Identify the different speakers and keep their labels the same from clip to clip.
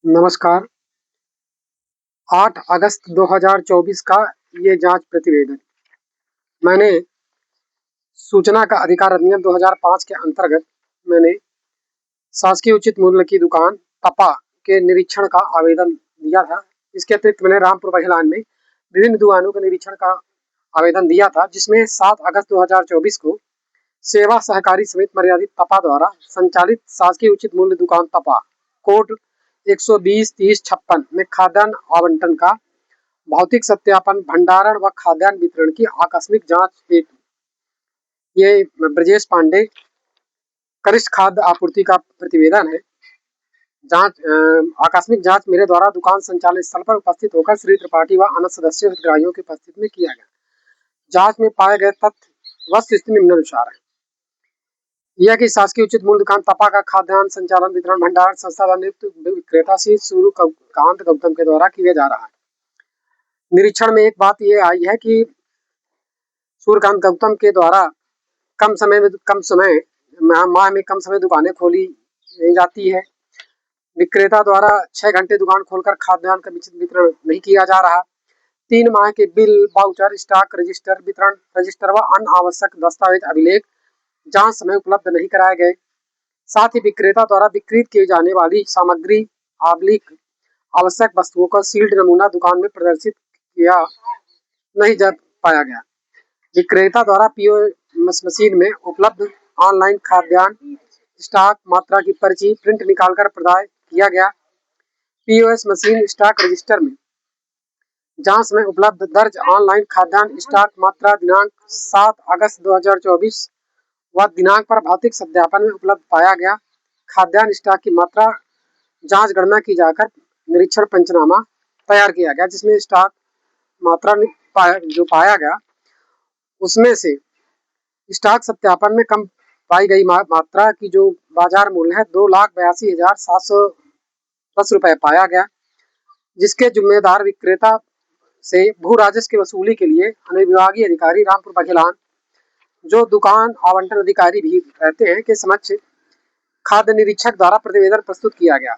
Speaker 1: नमस्कार। 8 अगस्त 2024 का ये जांच प्रतिवेदन मैंने सूचना का अधिकार अधिनियम 2005 के अंतर्गत मैंने शासकीय उचित मूल्य की दुकान तपा के निरीक्षण का आवेदन दिया था। इसके अतिरिक्त मैंने रामपुर बघेलान में विभिन्न दुकानों के निरीक्षण का आवेदन दिया था, जिसमें 7 अगस्त 2024 को सेवा सहकारी समिति मर्यादित तपा द्वारा संचालित शासकीय उचित मूल्य दुकान तपा कोड 120-30-56 में खाद्यान्न आवंटन का भौतिक सत्यापन, भंडारण व खाद्यान्न वितरण की आकस्मिक जांच हेतु ये ब्रजेश पांडे कनिष्ठ खाद्य आपूर्ति का प्रतिवेदन है। आकस्मिक जांच मेरे द्वारा दुकान संचालन स्थल पर उपस्थित होकर श्री त्रिपाठी व अन्य सदस्यों हितग्राहियों की उपस्थिति में किया गया। जांच में पाए गए तथ्य वस्तुस्थिति निम्नानुसार है। यह कि शासकीय उचित मूल्य दुकान तपा का खाद्यान्न संचालन, वितरण, भंडारण संस्था द्वारा नियुक्त विक्रेता श्री सूर्यकांत गौतम के द्वारा किया जा रहा है। निरीक्षण में एक बात यह आई है कि सूर्यकांत गौतम के द्वारा माह में कम समय दुकानें खोली जाती है। विक्रेता द्वारा 6 घंटे दुकान खोलकर खाद्यान्न का वितरण नहीं किया जा रहा। 3 माह के बिल, वाउचर, स्टॉक रजिस्टर, वितरण रजिस्टर व अन्य आवश्यक दस्तावेज अभिलेख जांच समय उपलब्ध नहीं कराए गए। साथ ही विक्रेता द्वारा विक्रय की जाने वाली सामग्री आवश्यक वस्तुओं का सील्ड नमूना दुकान में प्रदर्शित किया नहीं जा पाया गया। विक्रेता द्वारा पीओएस मशीन में उपलब्ध ऑनलाइन खाद्यान्न स्टॉक मात्रा की पर्ची प्रिंट निकालकर प्रदान किया गया। पीओएस मशीन स्टॉक रजिस्टर में जांच में उपलब्ध दर्ज ऑनलाइन खाद्यान्न स्टॉक मात्रा दिनांक 7 अगस्त 2024 व दिनांक पर भौतिक सत्यापन में उपलब्ध पाया गया। खाद्यान्न स्टॉक की मात्रा जांच गणना की जाकर निरीक्षण पंचनामा तैयार किया गया, जिसमें स्टॉक मात्रा जो पाया गया उसमें से स्टॉक सत्यापन में कम पाई गई मात्रा की जो बाजार मूल्य है 2,82,710 रुपये पाया गया, जिसके जिम्मेदार विक्रेता से भू राजस्व की वसूली के लिए अनुविभागीय अधिकारी रामपुर बघेलान, जो दुकान आवंटन अधिकारी भी रहते हैं, के समक्ष खाद्य निरीक्षक द्वारा प्रतिवेदन प्रस्तुत किया गया,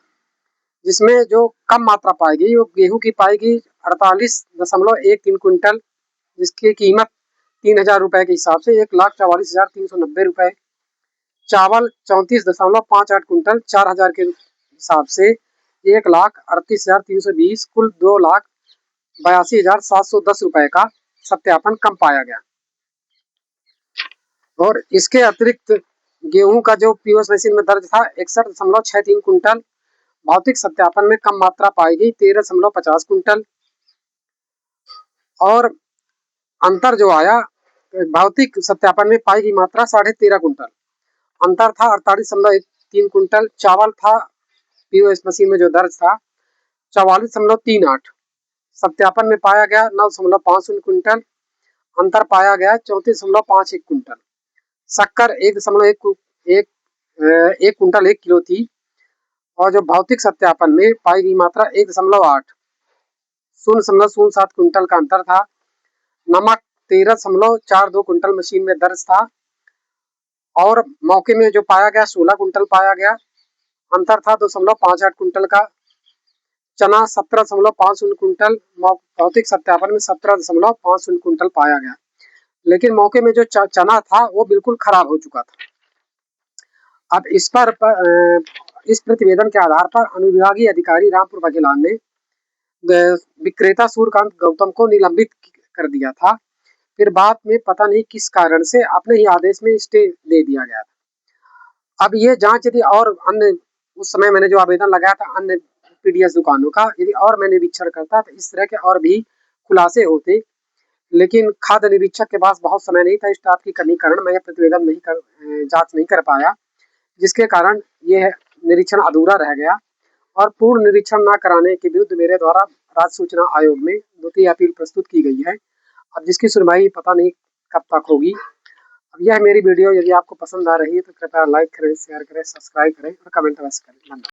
Speaker 1: जिसमें जो कम मात्रा पाई गई वो गेहूं की पाएगी 48.13 क्विंटल, जिसकी कीमत 3,000 रुपए के हिसाब से 1,44,390 रुपए। चावल 34.58 क्विंटल 4,000 के हिसाब से 1,38,320, कुल 2,82,710 रुपए का सत्यापन कम पाया गया। और इसके अतिरिक्त गेहूं का जो पीओएस मशीन में दर्ज था 61.63 क्विंटल, भौतिक सत्यापन में कम मात्रा पाई गई 13.50 क्विंटल, और अंतर जो आया भौतिक सत्यापन में पाई गई मात्रा 13.5 क्विंटल, अंतर था 48.13 क्विंटल। चावल था पीओएस मशीन में जो दर्ज था 44.38, सत्यापन में पाया गया 9.50 क्विंटल, अंतर पाया गया 34.51 क्विंटल। शक्कर 1.1 क्विंटल 1 किलो थी, और जो भौतिक सत्यापन में पाई गई मात्रा 1.8 0.07 क्विंटल का अंतर था। नमक 13.42 क्विंटल मशीन में दर्ज था, और मौके में जो पाया गया 16 क्विंटल पाया गया, अंतर था 2.58 क्विंटल का। चना 17.50 क्विंटल, भौतिक सत्यापन में 17.50 क्विंटल पाया गया, लेकिन मौके में जो चना था वो बिल्कुल खराब हो चुका था। अब इस प्रतिवेदन के आधार पर अनुविभागीय अधिकारी रामपुर बघेलान ने विक्रेता सूर्यकांत गौतम को निलंबित कर दिया था। फिर बाद में पता नहीं किस कारण से अपने ही आदेश में स्टे दे दिया गया था। अब ये जांच यदि और अन्य उस समय मैंने जो आवेदन लगाया था अन्य पीडीएस दुकानों का यदि और मैं निरीक्षण करता तो इस तरह के और भी खुलासे होते, लेकिन खाद्य निरीक्षक के पास बहुत समय नहीं था। स्टाफ की कमी कारण मैं प्रतिवेदन जांच नहीं कर पाया, जिसके कारण यह निरीक्षण अधूरा रह गया, और पूर्ण निरीक्षण न कराने के विरुद्ध मेरे द्वारा राज्य सूचना आयोग में 2 अपील प्रस्तुत की गई है। अब जिसकी सुनवाई पता नहीं कब तक होगी। अब यह मेरी वीडियो यदि आपको पसंद आ रही है तो कृपया लाइक करें, शेयर करें, सब्सक्राइब करें और कमेंट अवश्य करें। धन्यवाद।